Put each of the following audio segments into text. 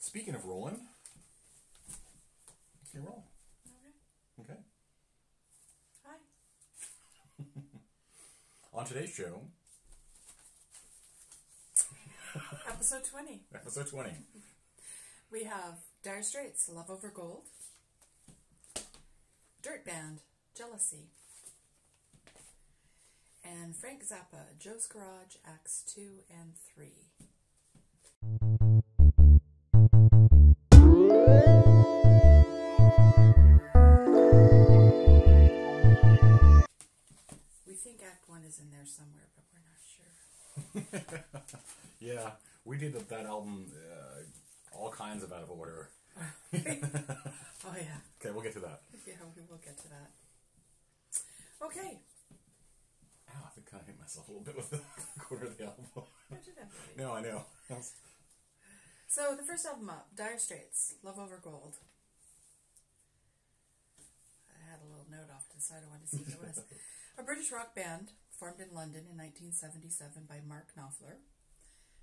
Speaking of rolling, okay, roll. Okay. Okay. Hi. On today's show, Episode 20. episode 20, We have Dire Straits, Love Over Gold. Dirt Band, Jealousy. And Frank Zappa, Joe's Garage, Acts 2 and 3. We think Act 1 is in there somewhere, but we're not sure. Yeah, we did that album all kinds of out of order. Oh, yeah. Okay, we'll get to that. Yeah, we will get to that. Okay. Ow, I think I hit myself a little bit with the corner of the album. No, I know. So, the first album up, Dire Straits, Love Over Gold. I had a little note off to the side. I wanted to see what it was. A British rock band formed in London in 1977 by Mark Knopfler.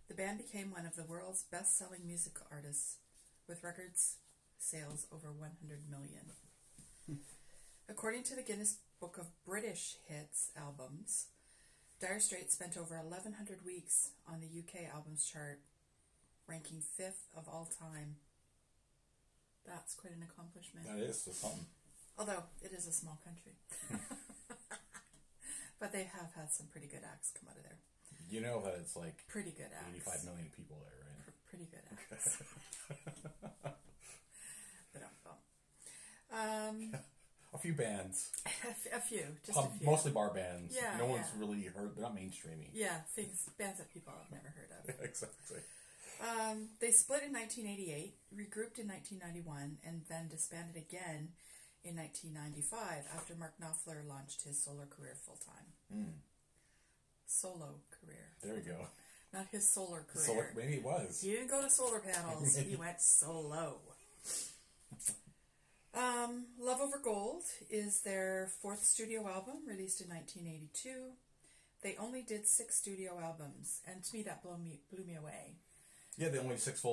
The band became one of the world's best-selling music artists with records sales over 100 million. According to the Guinness Book of British Hits albums, Dire Straits spent over 1,100 weeks on the UK albums chart, ranking 5th of all time. That's quite an accomplishment. That is something. Although, it is a small country. But they have had some pretty good acts come out of there. You know that it's like pretty good acts. 85 million people there, right? Pretty good acts. A few bands. A few, just a few. Mostly bar bands. Yeah, no one's really heard. They're not mainstreamy. Yeah, bands that people have never heard of. Exactly. They split in 1988, regrouped in 1991, and then disbanded again in 1995 after Mark Knopfler launched his solo career full-time. Solo career. There we go. Not his solar career. Maybe it was. He didn't go to solar panels. He went solo. Love Over Gold is their 4th studio album, released in 1982. They only did 6 studio albums, and to me that blew me away. Yeah, they only 6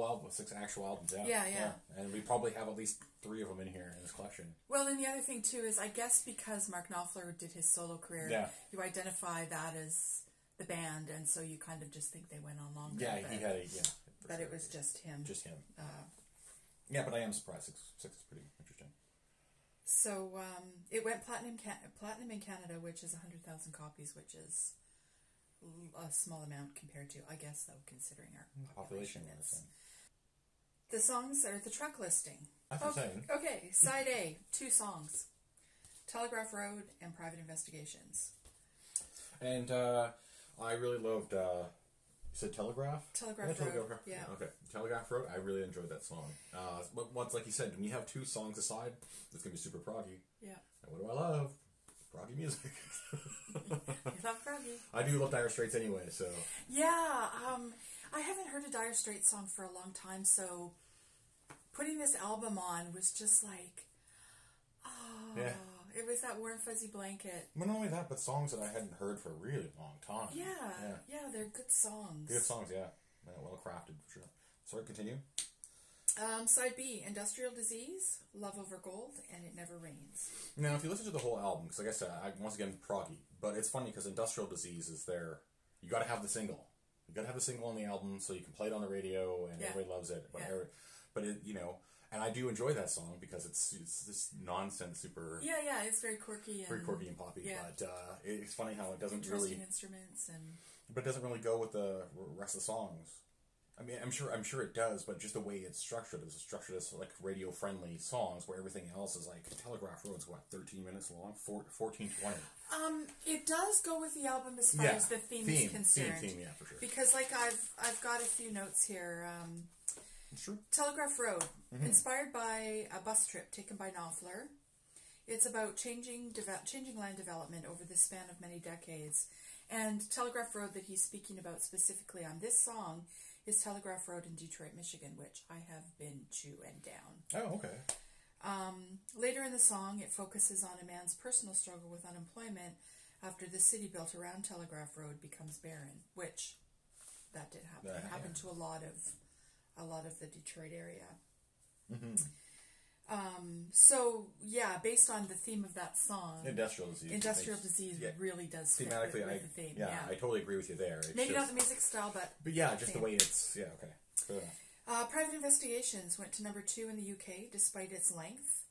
actual albums out. Yeah. And we probably have at least 3 of them in here in this collection. Well, and the other thing too is, I guess because Mark Knopfler did his solo career, you identify that as the band, and so you kind of just think they went on longer. Yeah, he had but it was just him. Just him. Yeah, but I am surprised. 6 is pretty interesting. So it went platinum in Canada, which is 100,000 copies, which is a small amount compared to, I guess, though, considering our population. The songs are the track listing. That's insane. Okay, side A, 2 songs: Telegraph Road and Private Investigations. And I really loved. You said Telegraph? Telegraph Road. Yeah. Okay. Telegraph Road. I really enjoyed that song. But once, like you said, when you have 2 songs aside, it's gonna be super proggy. Yeah. And what do I love? Proggy music. You love proggy. I do love Dire Straits anyway, so. Yeah. I haven't heard a Dire Straits song for a long time, so putting this album on was just like, yeah. It was that warm fuzzy blanket. Well, not only that, but songs that I hadn't heard for a really long time. Yeah, they're good songs. Good songs, yeah. Well crafted, for sure. Sorry, continue. Side B, Industrial Disease, Love Over Gold, and It Never Rains. Now, if you listen to the whole album, because like I said, once again, proggy, but it's funny because Industrial Disease is there. You got to have the single. You got to have the single on the album so you can play it on the radio and everybody loves it. But it, and I do enjoy that song because it's this nonsense, super. Yeah, it's very quirky and poppy. Yeah. But it's funny how it doesn't interesting really instruments but it doesn't really go with the rest of the songs. I mean, I'm sure it does, but just the way it's structured as like radio friendly songs, where everything else is like Telegraph Road's 13 minutes long, 14, 20. It does go with the album as far as the theme is concerned. Theme, yeah, for sure. Because like I've got a few notes here. Sure. Telegraph Road, inspired by a bus trip taken by Knopfler. It's about changing land development over the span of many decades. And Telegraph Road that he's speaking about specifically on this song is Telegraph Road in Detroit, Michigan, which I have been to and down. Oh, okay. Later in the song, it focuses on a man's personal struggle with unemployment after the city built around Telegraph Road becomes barren, which that did happen. It happened to a lot of a lot of the Detroit area. Mm-hmm. So, yeah, based on the theme of that song... Industrial disease really does fit thematically, with the theme. Yeah, I totally agree with you there. It's maybe not the music style, but yeah, just the way it's... Yeah, okay. Fair enough. Private Investigations went to number 2 in the UK, despite its length,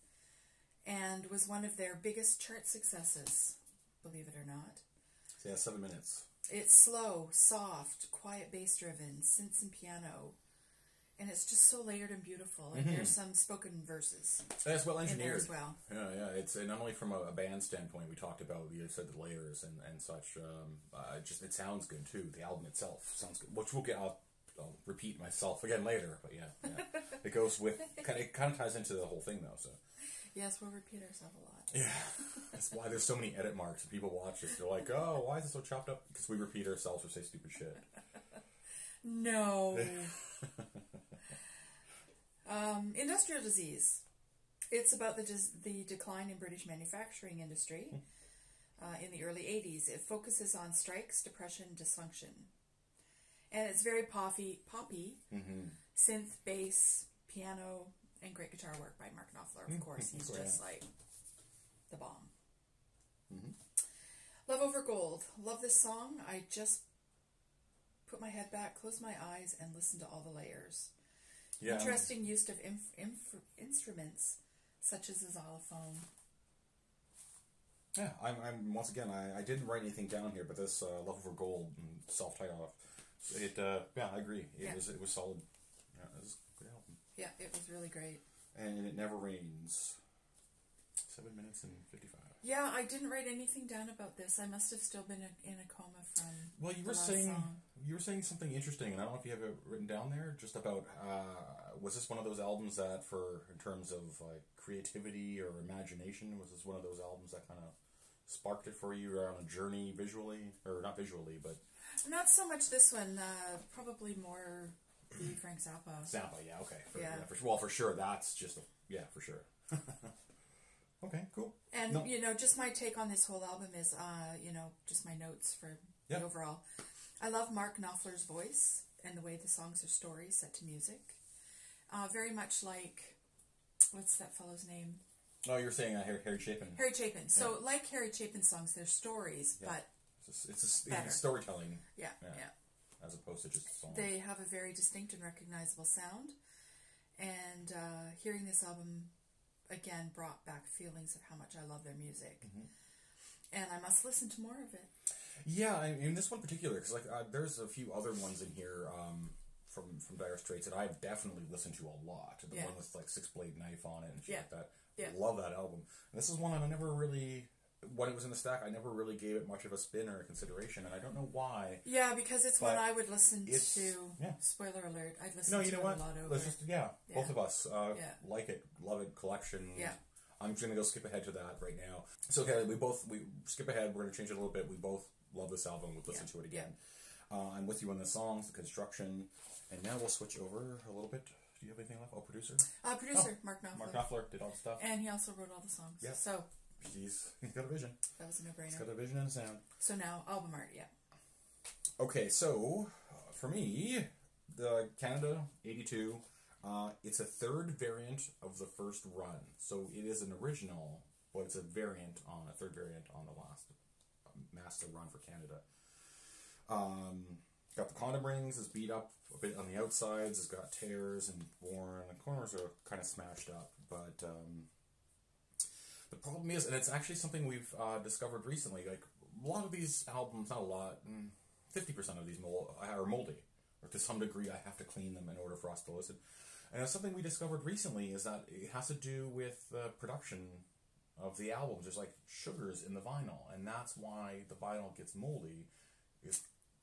and was one of their biggest chart successes, believe it or not. So, yeah, 7 minutes. It's slow, soft, quiet bass-driven, synths and piano, and it's just so layered and beautiful. And there's some spoken verses. And it's well engineered as well. Yeah. It's not only from a band standpoint. We talked about, you said the layers and such. Just it sounds good too. The album itself sounds good, which we'll get. I'll repeat myself again later, but yeah. It goes with it kind of ties into the whole thing though. So yes, we'll repeat ourselves a lot. Yeah, that's why there's so many edit marks. People watch this, they're like, "Oh, why is it so chopped up?" Because we repeat ourselves or say stupid shit. No. Industrial disease. It's about the decline in British manufacturing industry in the early 80s. It focuses on strikes, depression, dysfunction. And it's very poppy, synth, bass, piano, and great guitar work by Mark Knopfler, of course. He's just like the bomb. Love Over Gold. Love this song. I just put my head back, close my eyes, and listen to all the layers. Yeah. Interesting use of instruments such as the xylophone. Yeah, I'm once again, I didn't write anything down here, but this Love Over Gold and self-titled, yeah, I agree. It was solid. Yeah, it was a good album. Yeah, it was really great. And It Never Rains. 7 minutes and 55. Yeah, I didn't write anything down about this. I must have still been in a coma from. Well, you were saying something interesting, and I don't know if you have it written down there. Just about was this one of those albums that, in terms of like creativity or imagination, was this one of those albums that kind of sparked it for you on a journey visually, or not visually, but not so much this one. Probably more the Frank Zappa. Zappa, yeah, okay, for sure. That's just for sure. Okay, cool. And, just my take on this whole album is, just my notes for the overall. I love Mark Knopfler's voice and the way the songs are stories set to music. Very much like, what's that fellow's name? Oh, you're saying Harry Chapin. Harry Chapin. So, like Harry Chapin's songs, they're stories, but it's storytelling. Yeah. As opposed to just a song. They have a very distinct and recognizable sound. And hearing this album again brought back feelings of how much I love their music, and I must listen to more of it. Yeah, in this one particular, because there's a few other ones in here from Dire Straits that I've definitely listened to a lot. The one with like 6-blade knife on it and shit like that. Yeah. Love that album. And this is one I never really, when it was in the stack, I never really gave it much of a spin or a consideration, and I don't know why. Yeah, because it's one I would listen to. Yeah. Spoiler alert! I'd listen to it a lot over. Let's just both of us like it, love it, collection. Yeah. I'm just gonna go skip ahead to that right now. So okay, we skip ahead. We're gonna change it a little bit. We both love this album. We'll listen to it again. I'm with you on the songs, the construction, and now we'll switch over a little bit. Do you have anything left? Oh, producer. Mark Knopfler. Mark Knopfler did all the stuff, and he also wrote all the songs. Yeah. So. He's got a vision. That was a no-brainer. He's got a vision and a sound. So now, album art, Okay, so, for me, the Canada 82, it's a third variant of the first run. So it is an original, but it's a third variant on the last master run for Canada. Got the condom rings, it's beat up a bit on the outsides, it's got tears and worn, the corners are kind of smashed up, but... the problem is, and it's actually something we've discovered recently, like, a lot of these albums, not a lot, 50% of these are moldy. Or to some degree, I have to clean them in order for us to listen. And it's something we discovered recently is that it has to do with the production of the albums. There's, like, sugars in the vinyl, and that's why the vinyl gets moldy.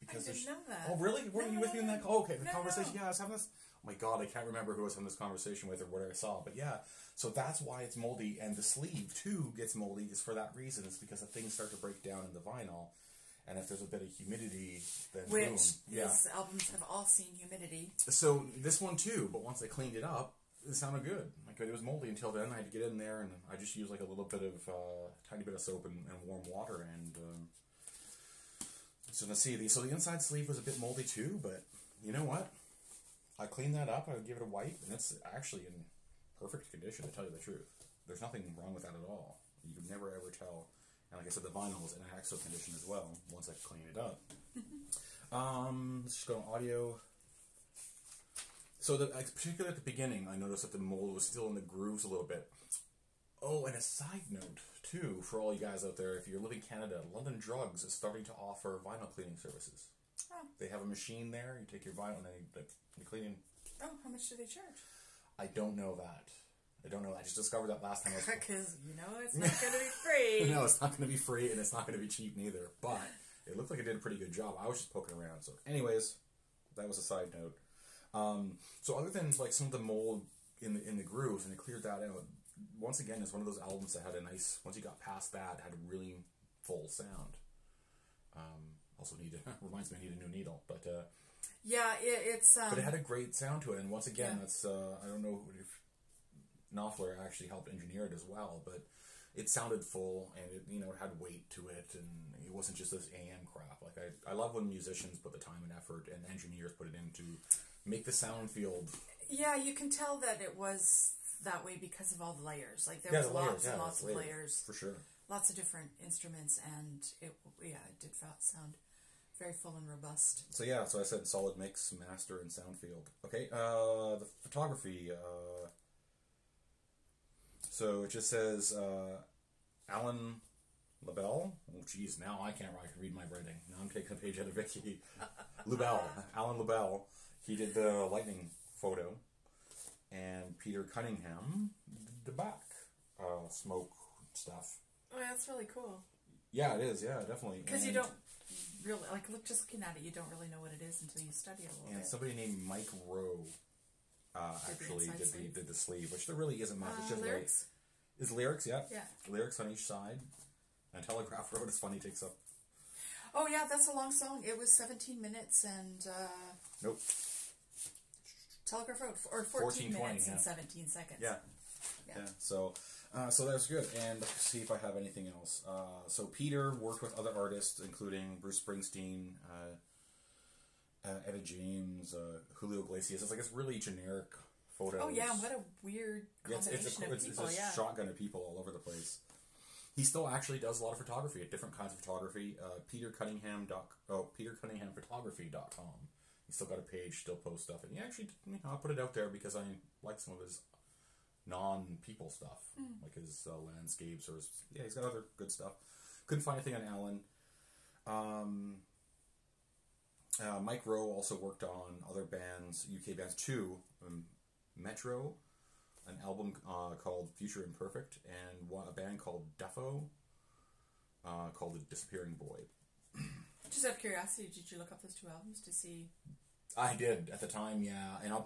Because I didn't know that. Oh, really? Weren't you with me in that? Oh, okay, the conversation. Yeah, I was having this... Oh my god, I can't remember who I was having this conversation with or what I saw, but yeah, so that's why it's moldy, and the sleeve too gets moldy is for that reason. It's because the things start to break down in the vinyl, and if there's a bit of humidity, then boom. These albums have all seen humidity. So this one too, but once I cleaned it up, it sounded good. Like it was moldy until then. I had to get in there, and I just used like a little bit of, tiny bit of soap and warm water, and so let's see. So the inside sleeve was a bit moldy too, but you know what? I clean that up. I would give it a wipe, and it's actually in perfect condition, to tell you the truth. There's nothing wrong with that at all. You could never ever tell. And like I said, the vinyl is in excellent condition as well, once I clean it up. Let's just go on audio. So, particularly at the beginning, I noticed that the mold was still in the grooves a little bit. Oh, and a side note, too, for all you guys out there, if you live in Canada, London Drugs is starting to offer vinyl cleaning services. Oh. They have a machine there, you take your vinyl and then you clean it. Oh, how much do they charge? I don't know that. I just discovered that last time. Because, it's not going to be free. No, it's not going to be free, and it's not going to be cheap neither. But it looked like it did a pretty good job. I was just poking around. So anyways, that was a side note. So other than like some of the mold in the grooves, and it cleared that out, once again, it's one of those albums that had a nice, once you got past that, had a really full sound. Also reminds me I need a new needle, but yeah, it's but it had a great sound to it, and once again, that's I don't know if Knopfler actually helped engineer it as well, but it sounded full, and it had weight to it, and it wasn't just this AM crap. Like I love when musicians put the time and effort, and engineers put it in to make the sound feel. Yeah, you can tell that it was that way because of all the layers. Like there was lots and lots of layers for sure. Lots of different instruments, and it did sound very full and robust. So I said solid mix, master, and sound field. Okay, the photography. So it just says Alan LaBelle. Oh, geez, now I can't read my writing. Now I'm taking a page out of Vicky. Alan LaBelle. He did the lightning photo, and Peter Cunningham did the back smoke stuff. Oh, that's really cool. Yeah, it is. Yeah, definitely. Because you don't really just looking at it, you don't really know what it is until you study it a little bit. And somebody named Mike Rowe actually did the sleeve, which there really isn't much. It's just lyrics. Is lyrics? Yeah. Yeah. Lyrics on each side. And Telegraph Road is funny. Takes up. Oh yeah, that's a long song. It was 17 minutes and. Nope. Telegraph Road, or 14 minutes and 17 seconds. Yeah. So that's good. And let's see if I have anything else. So Peter worked with other artists, including Bruce Springsteen, Etta James, Julio Iglesias. It's really generic photos. Oh yeah, what a weird combination of people. It's a shotgun of people all over the place. He still actually does a lot of photography, different kinds of photography. PeterCunninghamphotography.com. He's still got a page, still posts stuff, and he actually, I put it out there because I like some of his non-people stuff, like his landscapes or he's got other good stuff. Couldn't find anything on Alan. Mike Rowe also worked on other bands, UK bands too. Metro, an album called Future Imperfect, and a band called Defo, called The Disappearing Boy. Just out of curiosity, did you look up those two albums to see? I did at the time, yeah, and I'll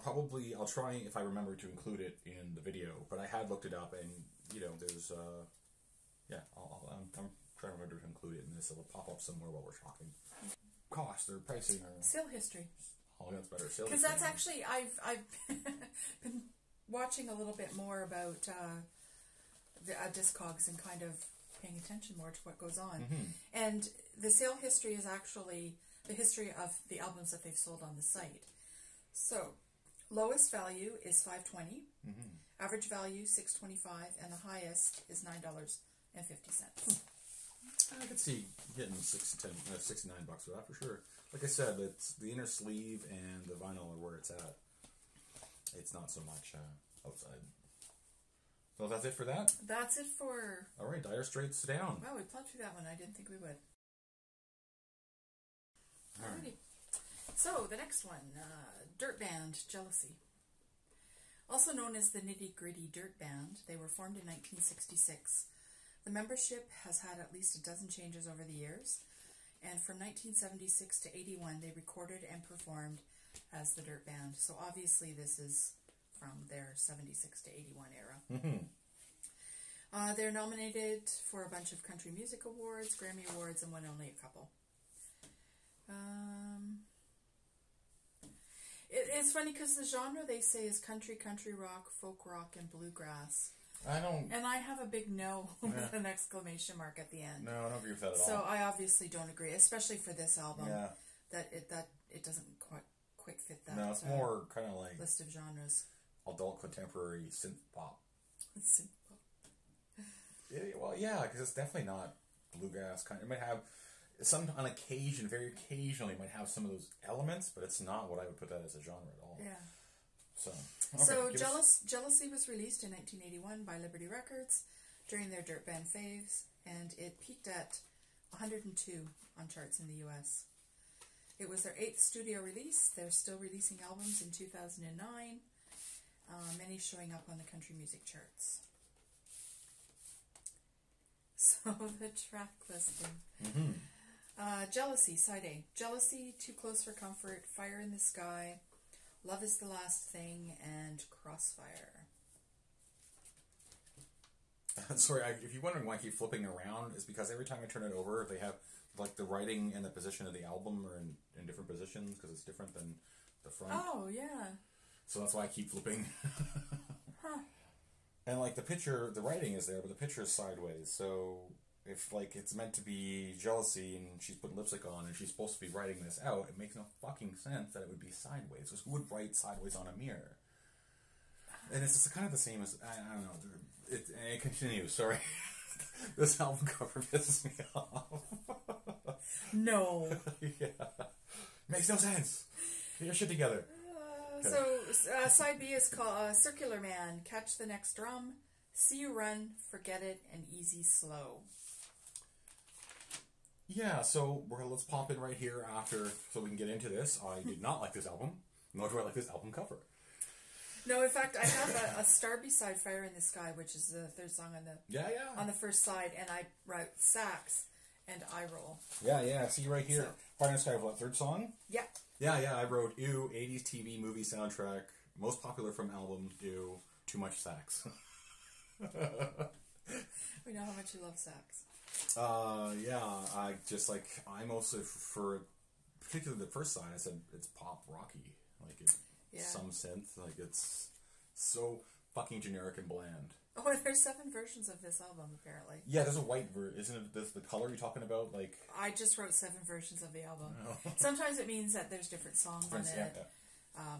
try if I remember to include it in the video. But I had looked it up, and there's I'm trying to remember to include it in this. It'll pop up somewhere while we're talking. Cost or pricing or sale history. Oh, that's better. Sale because that's actually I've been watching a little bit more about the Discogs and kind of paying attention more to what goes on. And the sale history is actually the history of the albums that they've sold on the site. So, lowest value is $5.20, average value $6.25, and the highest is $9.50. I could see getting $69 for that for sure. Like I said, it's the inner sleeve and the vinyl are where it's at. It's not so much outside. So that's it for that? That's it for... All right, Dire Straits down. Wow, we plowed through that one. I didn't think we would. Alrighty. So, the next one, Dirt Band, Jealousy. Also known as the Nitty Gritty Dirt Band, they were formed in 1966. The membership has had at least a dozen changes over the years, and from 1976 to 81, they recorded and performed as the Dirt Band. So obviously this is from their 76 to 81 era. They're nominated for a bunch of country music awards, Grammy awards, and won only a couple. It's funny because the genre they say is country rock, folk rock, and bluegrass. And I have a big no with an exclamation mark at the end. No, I don't agree with that at all. So I obviously don't agree, especially for this album. That it doesn't quite quite fit that. No, it's more kind of like list of genres. Adult contemporary synth pop. Synth pop. Well, yeah, because it's definitely not bluegrass kind. It might have some on occasion, very occasionally, might have some of those elements, but it's not what I would put that as a genre at all. Yeah. So, Jealousy was released in 1981 by Liberty Records during their Dirt Band phase, and it peaked at 102 on charts in the U.S. It was their 8th studio release. They're still releasing albums in 2009, many showing up on the country music charts. So the track listing. Jealousy, side A. Jealousy, Too Close for Comfort, Fire in the Sky, Love is the Last Thing, and Crossfire. Sorry, if you're wondering why I keep flipping around, it's because every time I turn it over, they have, like, the writing and the position of the album are in different positions, because it's different than the front. Oh, yeah. So that's why I keep flipping. Huh. And, like, the picture, the writing is there, but the picture is sideways, so if, like, it's meant to be jealousy and she's put lipstick on and she's supposed to be writing this out, it makes no fucking sense that it would be sideways, because who would write sideways on a mirror? And it's just kind of the same as, I don't know, it continues, sorry. This album cover pisses me off. No. Yeah. Makes no sense. Get your shit together. Side B is called Circular Man, Catch the Next Drum, See You Run, Forget It, and Easy Slow. Yeah, so let's pop in right here after, so we can get into this. I did not like this album, nor do I like this album cover. No, in fact, I have a star beside Fire in the Sky, which is the third song on the first side, and I wrote sax and eye roll. Yeah, see right here. So, Fire in the Sky, what, third song? Yeah. Yeah, I wrote, ew, 80s TV movie soundtrack, most popular from album, ew, too much sax. We know how much you love sax. Yeah, I mostly, for particularly the first side, I said it's pop rocky. Like, some synth, like, it's so fucking generic and bland. Oh, there's 7 versions of this album, apparently. Yeah, there's a white version. Isn't it the color you're talking about? Like, I just wrote 7 versions of the album. Oh. Sometimes it means that there's different songs on it. Yeah.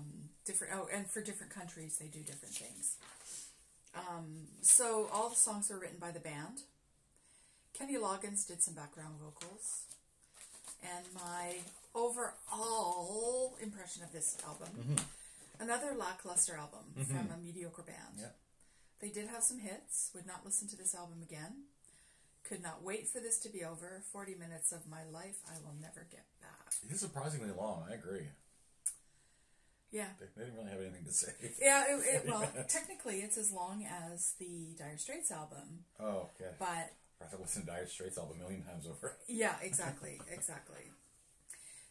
And for different countries, they do different things. So all the songs were written by the band. Kenny Loggins did some background vocals. And my overall impression of this album, another lackluster album from a mediocre band. Yeah. They did have some hits, would not listen to this album again, could not wait for this to be over, 40 minutes of my life I will never get back. It is surprisingly long, I agree. Yeah. They didn't really have anything to say. Yeah, well, technically it's as long as the Dire Straits album. Oh, okay. But I have to listen to Dire Straits album a million times over. Yeah, exactly.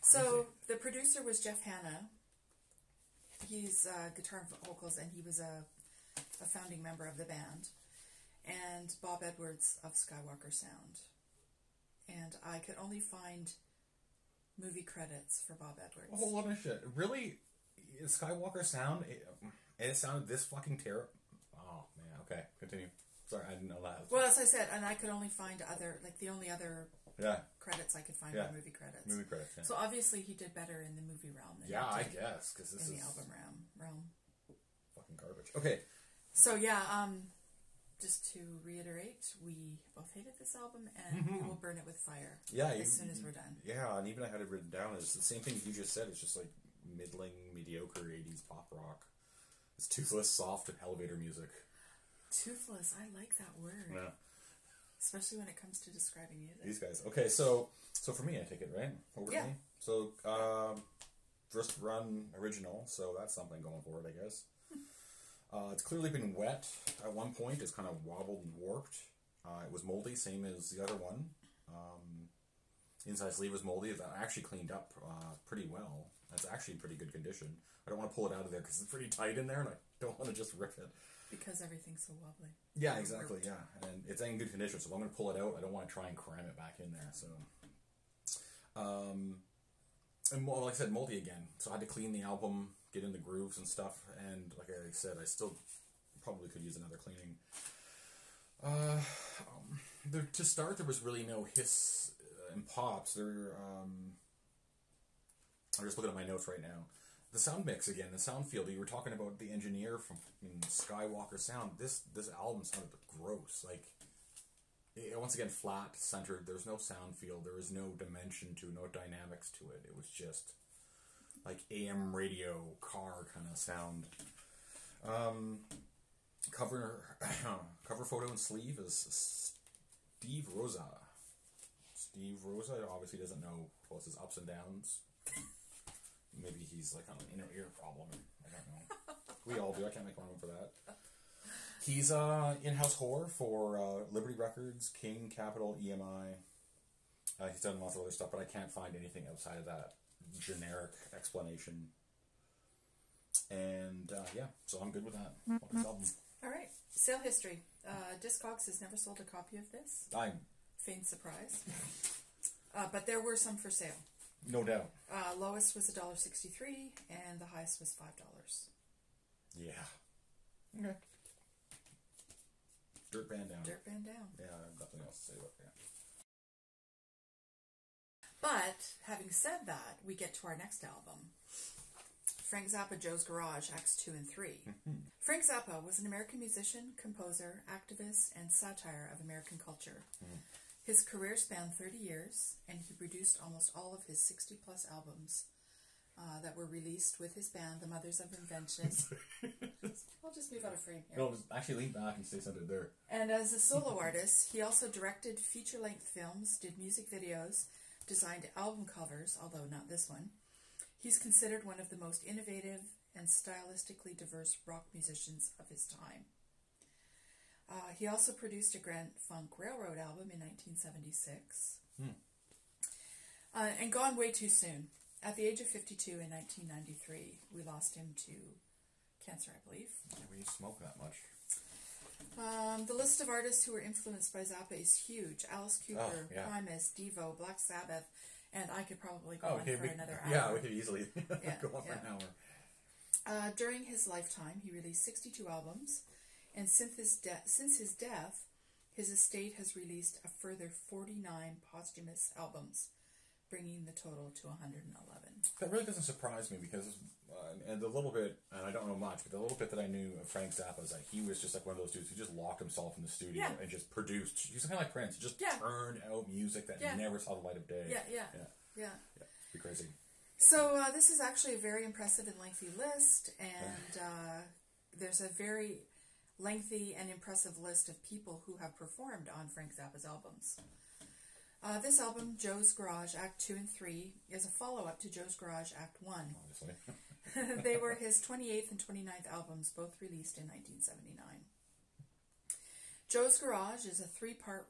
So the producer was Jeff Hanna. He's guitar and vocals, and he was a founding member of the band. And Bob Edwards of Skywalker Sound. And I could only find movie credits for Bob Edwards. A whole lot of shit. Really? Skywalker Sound? It sounded this fucking terrible. Oh, man. Okay, continue. Sorry, I didn't know that. Well, as I said, and I could only find the only other credits I could find were movie credits. Movie credits, yeah. So obviously he did better in the movie realm than I guess, because this is... the album realm. Fucking garbage. Okay. So, just to reiterate, we both hated this album, and we will burn it with fire as soon as we're done. Yeah, and even I had it written down. It's the same thing you just said. It's just like middling, mediocre 80s pop rock. It's toothless, soft, and elevator music. Toothless, I like that word. Yeah. Especially when it comes to describing music. These guys. Okay, so for me, I take it, right? Over to me. So, first run original, so that's something going forward, I guess. It's clearly been wet at one point. It's kind of wobbled and warped. It was moldy, same as the other one. Inside sleeve was moldy. That actually cleaned up pretty well. That's actually in pretty good condition. I don't want to pull it out of there because it's pretty tight in there, and I don't want to just rip it. Because everything's so wobbly. Yeah, exactly, yeah. And it's in good condition, so if I'm going to pull it out, I don't want to try and cram it back in there, so... and like I said, moldy again. So I had to clean the album, get in the grooves and stuff, and like I said, I still probably could use another cleaning. To start, there was really no hiss and pops. I'm just looking at my notes right now. the sound mix again, the sound field. You were talking about the engineer from Skywalker Sound. This album sounded gross. Like, once again, flat, centered. There's no sound field. There was no dimension to, no dynamics to it. It was just like AM radio car kind of sound. Cover photo and sleeve is Steve Rosa. Steve Rosa obviously doesn't know what's his ups and downs. Maybe he's like on an inner ear problem. I don't know. We all do. I can't make fun of him for that. He's in-house whore for Liberty Records, King, Capitol, EMI. He's done lots of other stuff, but I can't find anything outside of that generic explanation. And yeah, so I'm good with that. This album. All right. Sale history. Discogs has never sold a copy of this. Faint surprise. But there were some for sale. No doubt. Lowest was $1.63, and the highest was $5. Yeah. Okay. Dirt Band Down. Dirt Band Down. Yeah, I have nothing else to say about that. But, having said that, we get to our next album. Frank Zappa, Joe's Garage, Acts 2 and 3. Frank Zappa was an American musician, composer, activist, and satire of American culture. His career spanned 30 years, and he produced almost all of his 60-plus albums that were released with his band, the Mothers of Invention. I'll just move out of frame here. No, actually lean back and say something there. And as a solo artist, he also directed feature-length films, did music videos, designed album covers, although not this one. He's considered one of the most innovative and stylistically diverse rock musicians of his time. He also produced a Grand Funk Railroad album in 1976. And gone way too soon. At the age of 52 in 1993, we lost him to cancer, I believe. Yeah, we didn't smoke that much. The list of artists who were influenced by Zappa is huge. Alice Cooper, Primus, Devo, Black Sabbath, and I could probably go on for another hour. Yeah, we could easily go on for an hour. During his lifetime, he released 62 albums, and since his death, his estate has released a further 49 posthumous albums, bringing the total to 111. That really doesn't surprise me because, and the little bit, and I don't know much, but the little bit that I knew of Frank Zappa is that he was just like one of those dudes who just locked himself in the studio and just produced. He's kind of like Prince, just turned out music that never saw the light of day. Yeah. It'd be crazy. So this is actually a very impressive and lengthy list, and there's a very lengthy and impressive list of people who have performed on Frank Zappa's albums. This album, Joe's Garage, Act 2 and 3, is a follow-up to Joe's Garage, Act 1. Obviously. They were his 28th and 29th albums, both released in 1979. Joe's Garage is a 3-part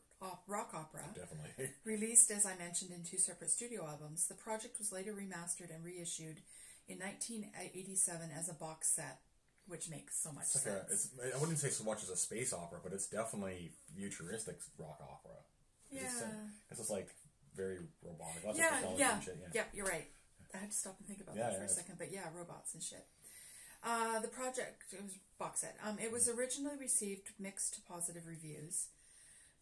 rock opera. Definitely. Released, as I mentioned, in 2 separate studio albums. The project was later remastered and reissued in 1987 as a box set, which makes so much sense. I wouldn't say so much as a space opera, but it's definitely futuristic rock opera. It's just like very robotic. Lots of technology and shit. Yeah, you're right. I had to stop and think about that for a second, but robots and shit. The project, it was a box set. It was originally received mixed to positive reviews,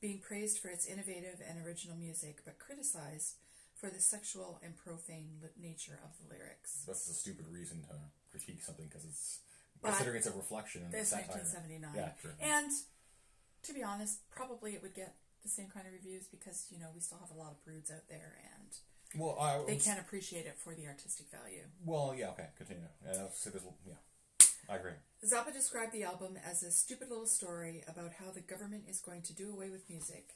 being praised for its innovative and original music, but criticized for the sexual and profane nature of the lyrics. That's a stupid reason to critique something because it's considering it's a reflection and it's satire. 1979. Yeah, true. And to be honest, probably it would get the same kind of reviews because we still have a lot of prudes out there and they can't appreciate it for the artistic value. Well, okay, continue. I agree. Zappa described the album as a stupid little story about how the government is going to do away with music.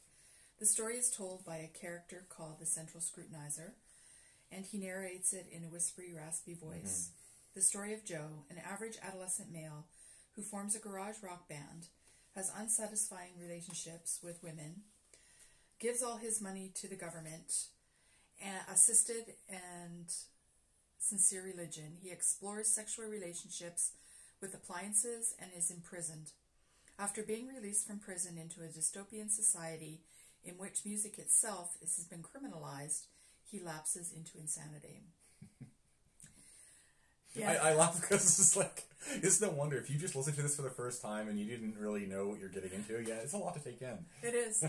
The story is told by a character called the Central Scrutinizer, and he narrates it in a whispery, raspy voice. The story of Joe, an average adolescent male who forms a garage rock band, has unsatisfying relationships with women, gives all his money to the government, assisted and sincere religion. He explores sexual relationships with appliances and is imprisoned. After being released from prison into a dystopian society in which music itself has been criminalized, he lapses into insanity. I laugh because it's like, it's no wonder if you just listen to this for the first time and you didn't really know what you're getting into. It's a lot to take in. It is.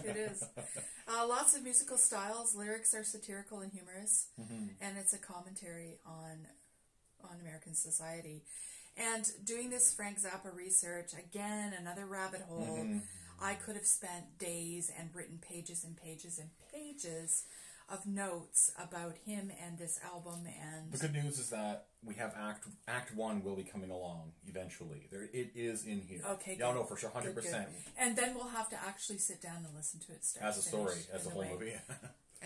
Lots of musical styles. Lyrics are satirical and humorous, and it's a commentary on on American society. And doing this Frank Zappa research, again, another rabbit hole. I could have spent days and written pages and pages and pages of notes about him and this album. And the good news is that we have Act 1 will be coming along eventually. It is in here. Okay, yeah, no, for sure, 100%. Good. And then we'll have to actually sit down and listen to it start as a story, as a whole movie.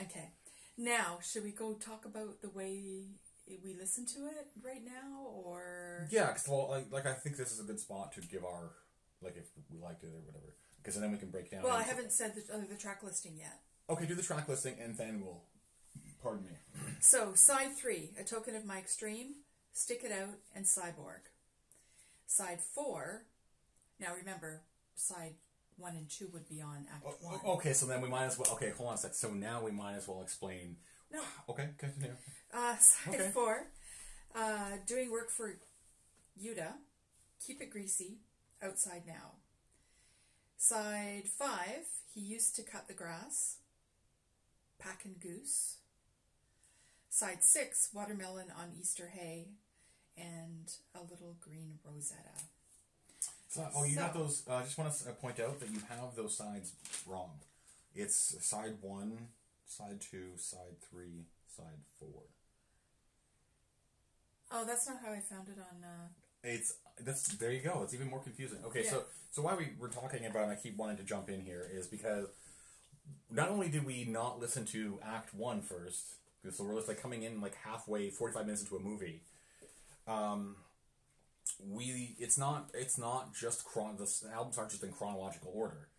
Okay. Now, should we go talk about the way we listen to it right now, or? Yeah, because I think this is a good spot to give our, like, if we liked it or whatever, because then we can break down. Well, I haven't said the track listing yet. Okay, do the track listing, and then we'll. Pardon me. So, side 3, A Token of My Extreme, Stick It Out, and Cyborg. Side 4. Now remember, side 1 and 2 would be on Act 1. Okay, so then we might as well. Okay, hold on a sec. So now we might as well explain. No. Okay, continue. Side 4, Doing Work for Yuta, Keep It Greasy, Outside Now. Side 5, He Used to Cut the Grass, Packin' Goose. Side 6, Watermelon on Easter Hay, and A Little Green Rosetta. So you got those. I just want to point out that you have those sides wrong. It's side 1, side 2, side 3, side 4. Oh, that's not how I found it on. There you go. It's even more confusing. Okay, yeah. So why we're talking about, and I keep wanting to jump in here, is because not only did we not listen to Act 1 first, so we're just like coming in like halfway, 45 minutes into a movie. It's not just the albums aren't just in chronological order.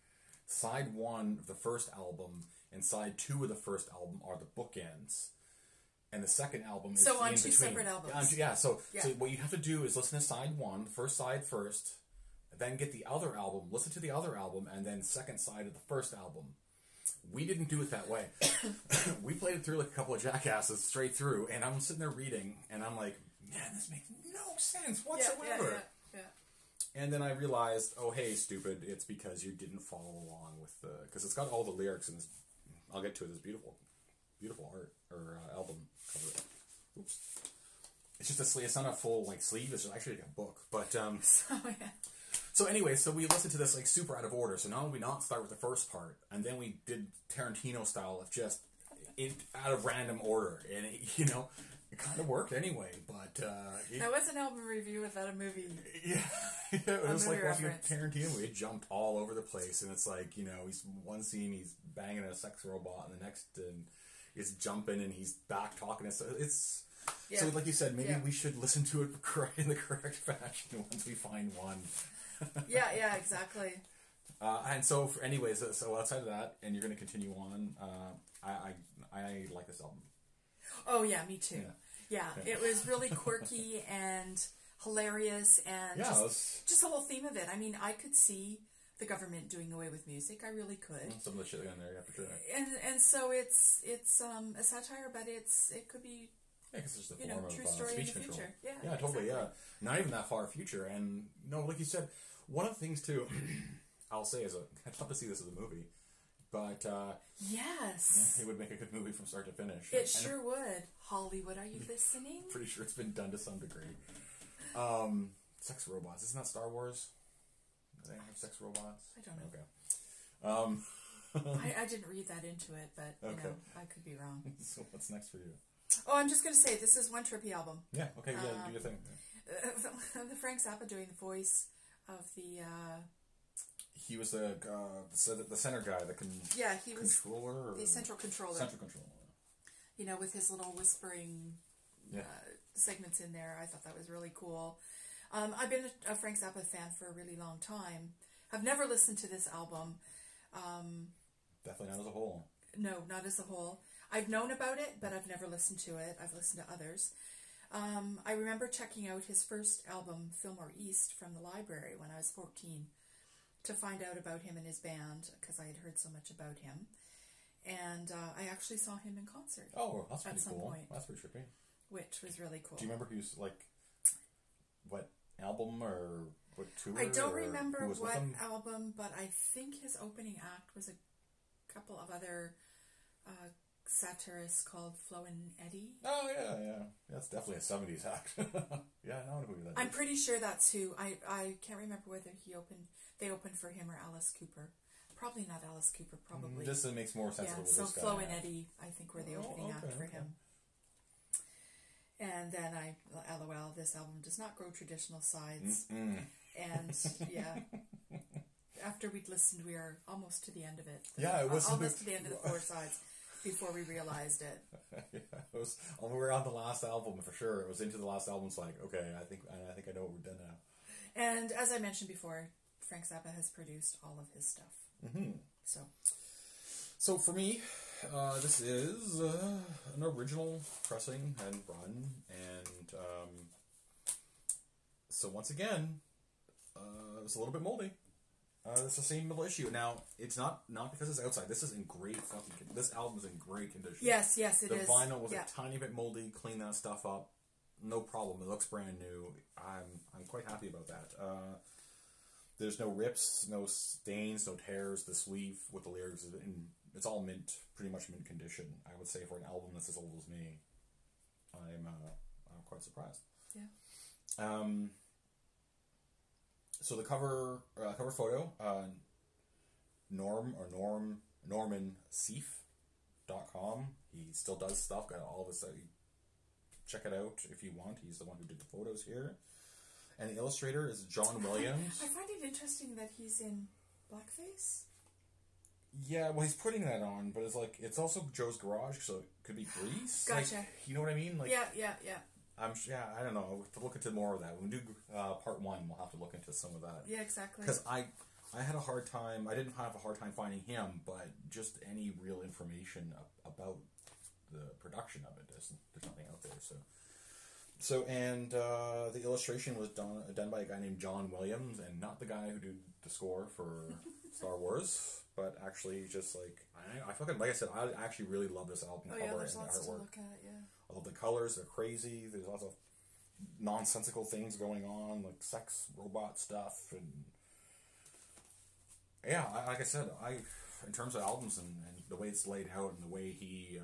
Side 1 of the first album and side 2 of the first album are the bookends, and the second album is so on in two between. separate albums. So what you have to do is listen to side 1, the first side first, then get the other album, listen to the other album, and then second side of the first album. We didn't do it that way. We played it through like a couple of jackasses straight through, and I'm sitting there reading, and I'm like, man, this makes no sense whatsoever. Yeah. And then I realized, oh, hey, stupid, it's because you didn't follow along with the... Because it's got all the lyrics in this... I'll get to it, this beautiful art, or album cover. Oops. It's just it's not a full, like, sleeve, it's actually like a book. But, So anyway, so we listened to this, like, super out of order. So now we not start with the first part, and then we did Tarantino style of just out of random order. And, it kind of worked anyway, but... that was an album review without a movie. Yeah, it was like watching a Tarantino movie. It jumped all over the place, and it's like, he's one scene, he's banging a sex robot, and the next is jumping, and he's back talking. So it's... Yeah. So like you said, maybe we should listen to it in the correct fashion once we find one. yeah, exactly. And so, so outside of that, and you're going to continue on, I like this album. Oh, yeah, me too. Yeah, it was really quirky and hilarious, and just the whole theme of it. I mean, I could see the government doing away with music. I really could. Some of the shit in there, yeah, for sure. And so it's a satire, but it could be... Yeah, because it's just a form of true story speech in the control. future. Yeah, totally, exactly. yeah. Not even that far future. And, like you said, one of the things, too, I'll say I'd love to see this as a movie. But, yes. It would make a good movie from start to finish. It sure would. Hollywood, are you listening? Pretty sure it's been done to some degree. Sex robots. Isn't that Star Wars? Do they have sex robots? I don't know. Okay. I didn't read that into it, but, I could be wrong. So what's next for you? Oh, I'm just going to say, this is one trippy album. Yeah, okay, do your thing. The Frank Zappa doing the voice of the... He was the center guy, he was controller? The central controller. Central controller. With his little whispering segments in there. I thought that was really cool. I've been a Frank Zappa fan for a really long time. I've never listened to this album. Definitely not as a whole. No, not as a whole. I've known about it, but I've never listened to it. I've listened to others. I remember checking out his first album, Fillmore East, from the library when I was 14 to find out about him and his band, because I had heard so much about him. And I actually saw him in concert. Oh, that's pretty cool. Point. That's pretty trippy. Which was really cool. Do you remember who's, what album or what tour? I don't remember what album, but I think his opening act was a couple of other satirist called Flo and Eddie. Oh yeah. That's definitely a 70s act. Yeah, I know who that is. I'm pretty sure that's who. I can't remember whether they opened for him or Alice Cooper. Probably not Alice Cooper. Probably. This makes more sense. Yeah. With So this guy. Flo and Eddie, I think, were the opening act for him. And then LOL, this album does not grow traditional sides. And yeah, after we'd listened, we are almost to the end of it. Yeah, it was almost to the end of the 4 sides before we realized it. Yeah, it was. We were on the last album for sure. It was into the last album. It's like, okay, I think I know what we've done now. And as I mentioned before, Frank Zappa has produced all of his stuff. So for me, this is an original pressing and run, and so once again, it's a little bit moldy. It's the same little issue. Now, it's not because it's outside. This is in great fucking. This album is in great condition. Yes, it is. The vinyl was a tiny bit moldy. Clean that stuff up, no problem. It looks brand new. I'm quite happy about that. There's no rips, no stains, no tears. The sleeve with the lyrics is it's all pretty much mint condition. I would say for an album that's as old as me, I'm quite surprised. Yeah. So the cover photo, NormanSeif.com. He still does stuff. Got all this. Check it out if you want. He's the one who did the photos here. And the illustrator is John Williams. I find it interesting that he's in blackface. Yeah, well, he's putting that on, but it's also Joe's Garage, so it could be Grease. Gotcha. You know what I mean? Yeah. I don't know. We'll have to look into more of that. When we do part 1, we'll have to look into some of that. Yeah, exactly. Because I had a hard time. I didn't have a hard time finding him, but just any real information about the production of it. There's nothing out there. So the illustration was done by a guy named John Williams, and not the guy who did the score for Star Wars, but actually just I fucking, like I said, I actually really love this album cover and the lots artwork. to look at, yeah. I love the colors; they're crazy. There's lots of nonsensical things going on, like sex robot stuff, and yeah, like I said, in terms of albums and the way it's laid out and the way he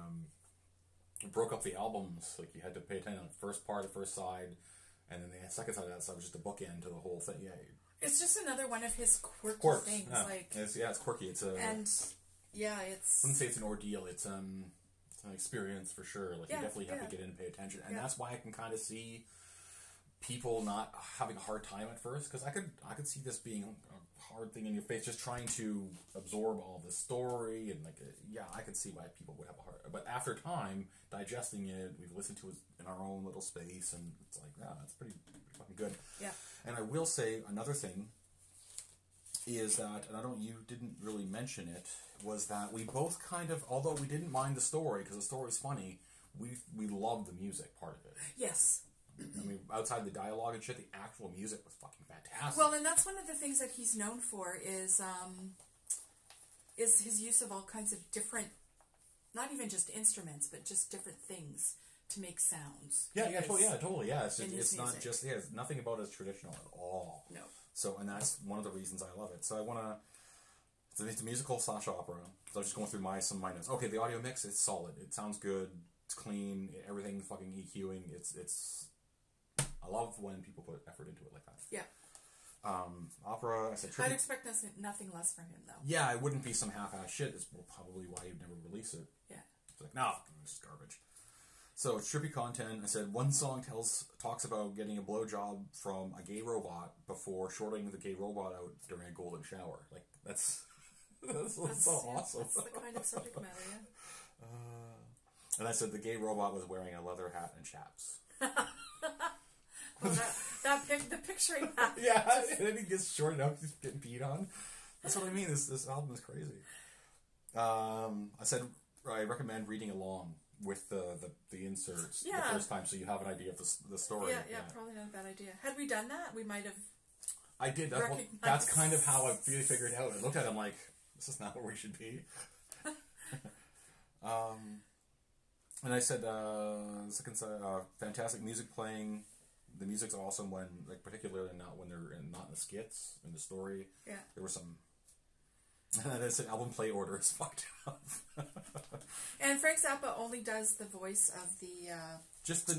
broke up the albums, like you had to pay attention to the first part, the first side, and then the second side of that side was just a bookend to the whole thing. Yeah, it's just another one of his quirky things. Yeah. It's quirky. It's a and yeah, it's. I wouldn't say it's an ordeal. It's an experience for sure. Like you definitely have to get in and pay attention, and that's why I can kind of see people not having a hard time at first, because I could see this being a hard thing in your face, just trying to absorb all this story and I could see why people would have a hard. But after time digesting it, we've listened to it in our own little space, and it's it's pretty fucking good. Yeah. And I will say another thing is that, and you didn't really mention it, was that we both kind of, although we didn't mind the story because the story was funny, we loved the music part of it. Yes. I mean, outside the dialogue and shit, the actual music was fucking fantastic. Well, and that's one of the things that he's known for is his use of all kinds of different, not even just instruments, but just different things to make sounds. Totally. Yeah, it's not just it's nothing about it is traditional at all. No. So, and that's one of the reasons I love it. So I want to. It's a musical / opera. So I'm just going through some of my notes. Okay, the audio mix, it's solid. It sounds good. It's clean. Everything fucking EQing. It's. I love when people put effort into it like that. Yeah. Opera. I said. I'd expect nothing less from him, though. Yeah, it wouldn't be some half-ass shit. It's probably why you'd never release it. Yeah. It's like, no, this is garbage. So it's trippy content. I said one song talks about getting a blowjob from a gay robot before shorting the gay robot out during a golden shower. Like that's so awesome. That's the kind of subject matter, yeah. And I said the gay robot was wearing a leather hat and chaps. The picturing that. Yeah, and then he gets shorted out. He's getting peed on. That's what I mean. This album is crazy. I said I recommend reading along with the inserts the first time, so you have an idea of the story. Yeah, probably not a bad idea. Had we done that, we might have. I did. That's kind of how I really figured it out. I looked at him like, this is not where we should be. And I said, second side, fantastic music playing. The music's awesome when, particularly not when they're not in the skits in the story. Yeah. There were some And this album play order is fucked up. And Frank Zappa only does the voice of the... just the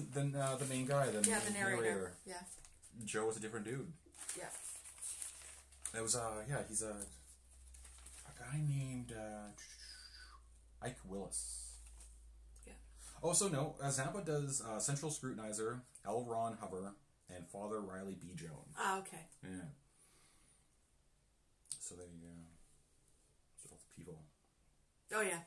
main guy. The narrator. Yeah. Joe was a different dude. Yeah. It was, he's a guy named Ike Willis. Yeah. Oh, so no, Zappa does Central Scrutinizer, L. Ron Hubbard, and Father Riley B. Jones. Ah, okay. Yeah. So there you go. Those are all the people. Oh, yeah.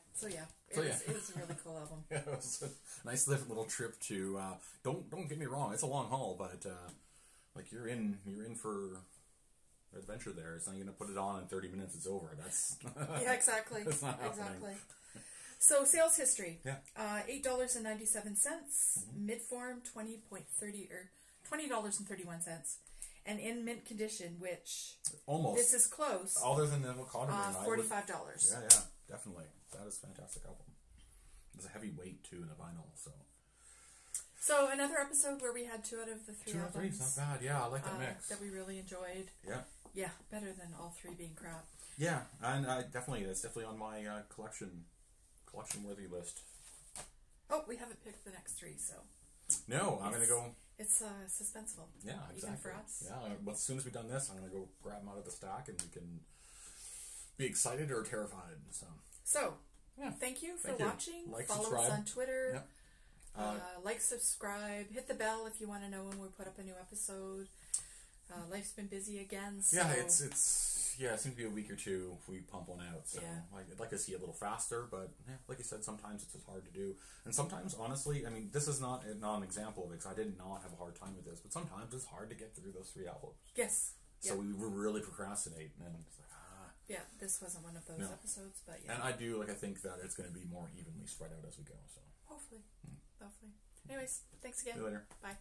It is a really cool album. Yeah, it was a nice little trip to, don't get me wrong, it's a long haul, but, like, you're in for adventure there. It's not going to put it on in 30 minutes, it's over. That's... Yeah, exactly. That's not happening. Exactly. So, sales history. Yeah. $8.97. Mid-form, $20.31. And in mint condition, which... Almost. This is close. Other than the Wakanda $45. Yeah, definitely. That is a fantastic album. There's a heavy weight, too, in the vinyl, so... So, another episode where we had 2 out of the 3 2 out of 3 is not bad. Yeah, I like that mix. That we really enjoyed. Yeah. Yeah, better than all 3 being crap. Yeah, and that's definitely on my collection-worthy list. Oh, we haven't picked the next 3, so... No, I'm going to go... It's suspenseful. Yeah, exactly. Even for us. Yeah, well, as soon as we've done this, I'm going to go grab them out of the stack and we can be excited or terrified. So yeah. Thank you for watching. Follow subscribe. us on Twitter. Yep. Like, subscribe, hit the bell if you want to know when we put up a new episode. Life's been busy again. So. Yeah, it seems to be a week or 2 if we pump one out. So I'd like to see a little faster, but like I said, sometimes it's just hard to do. And sometimes, honestly, I mean, this is not an example of it because I did not have a hard time with this, but sometimes it's hard to get through those 3 albums. Yes. So we really procrastinate, and it's like, Yeah, this wasn't one of those episodes, but yeah. And I think that it's going to be more evenly spread out as we go. So hopefully. Anyways, thanks again. See you later. Bye.